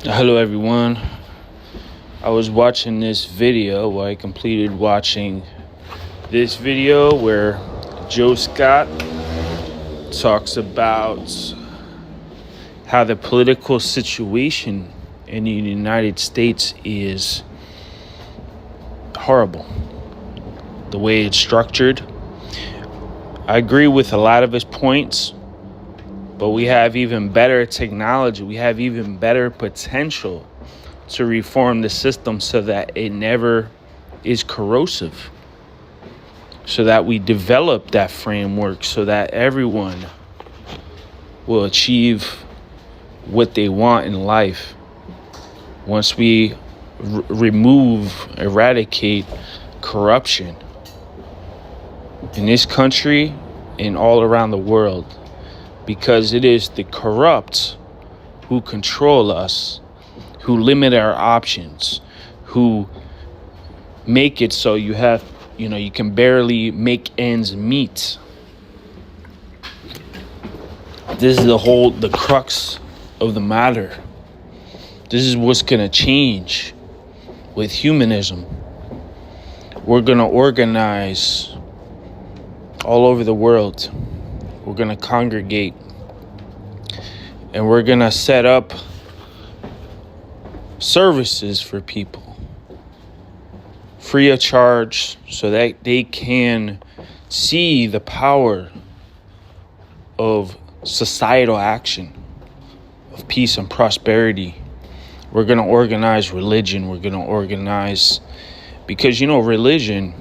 Hello everyone. I was watching this video. I completed watching this video where Joe Scott talks about how the political situation in the United States is horrible. The way it's structured. I agree with a lot of his points, but we have even better technology. We have even better potential to reform the system so that it never is corrosive, so that we develop that framework so that everyone will achieve what they want in life. Once we eradicate corruption in this country and all around the world, because it is the corrupt who control us, who limit our options, who make it so you can barely make ends meet. This is the crux of the matter. This is what's going to change with humanism. We're going to organize all over the world. We're going to congregate, and we're going to set up services for people free of charge so that they can see the power of societal action, of peace and prosperity. We're going to organize religion. We're going to organize, because religion,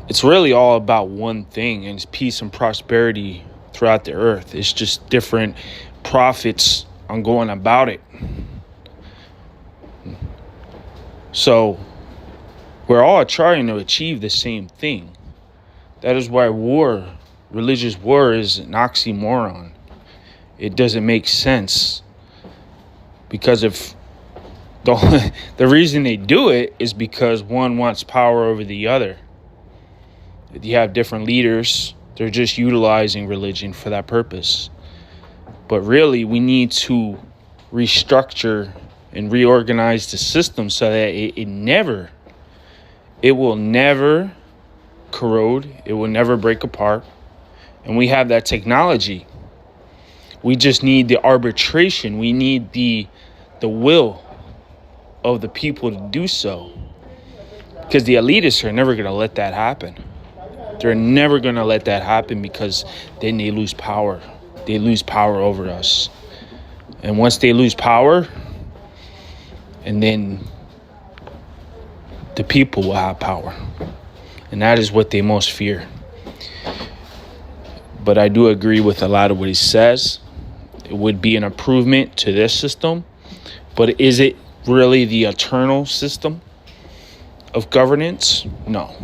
it's really all about one thing, and it's peace and prosperity throughout the earth. It's just different prophets on going about it. So we're all trying to achieve the same thing. That is why religious war, is an oxymoron. It doesn't make sense, because if the reason they do it is because one wants power over the other. You have different leaders. They're just utilizing religion for that purpose. But really, we need to restructure and reorganize the system so that it will never corrode. It will never break apart. And we have that technology. We just need the arbitration. We need the will of the people to do so. Because the elitists are never going to let that happen. They're never going to let that happen, because then they lose power. They lose power over us. And once they lose power, and then the people will have power. And that is what they most fear. But I do agree with a lot of what he says. It would be an improvement to this system. But is it really the eternal system of governance? No,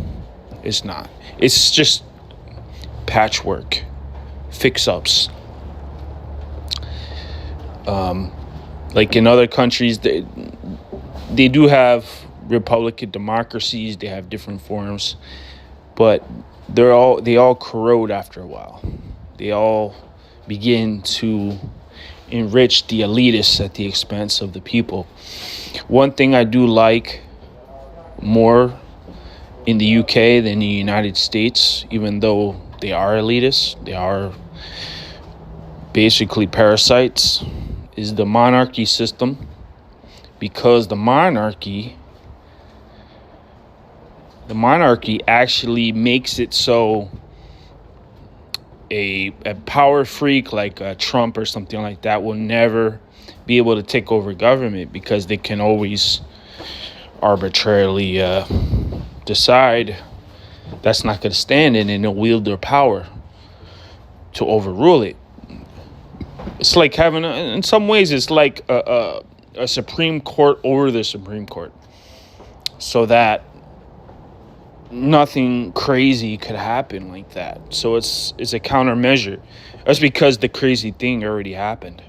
it's not. It's just patchwork, fix-ups. Like in other countries, they do have republican democracies. They have different forms, but they all corrode after a while. They all begin to enrich the elitists at the expense of the people. One thing I do like more in the UK than the United States, even though they are elitists, they are basically parasites, is the monarchy system. Because the monarchy actually makes it so a power freak like Trump or something like that will never be able to take over government, because they can always arbitrarily decide that's not going to stand in, and they'll wield their power to overrule it. It's like having, in some ways, it's like a Supreme Court over the Supreme Court, so that nothing crazy could happen like that. So it's a countermeasure. That's because the crazy thing already happened.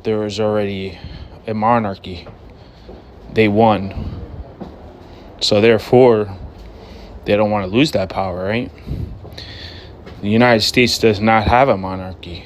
There was already a monarchy. They won. So therefore, they don't want to lose that power, right? The United States does not have a monarchy.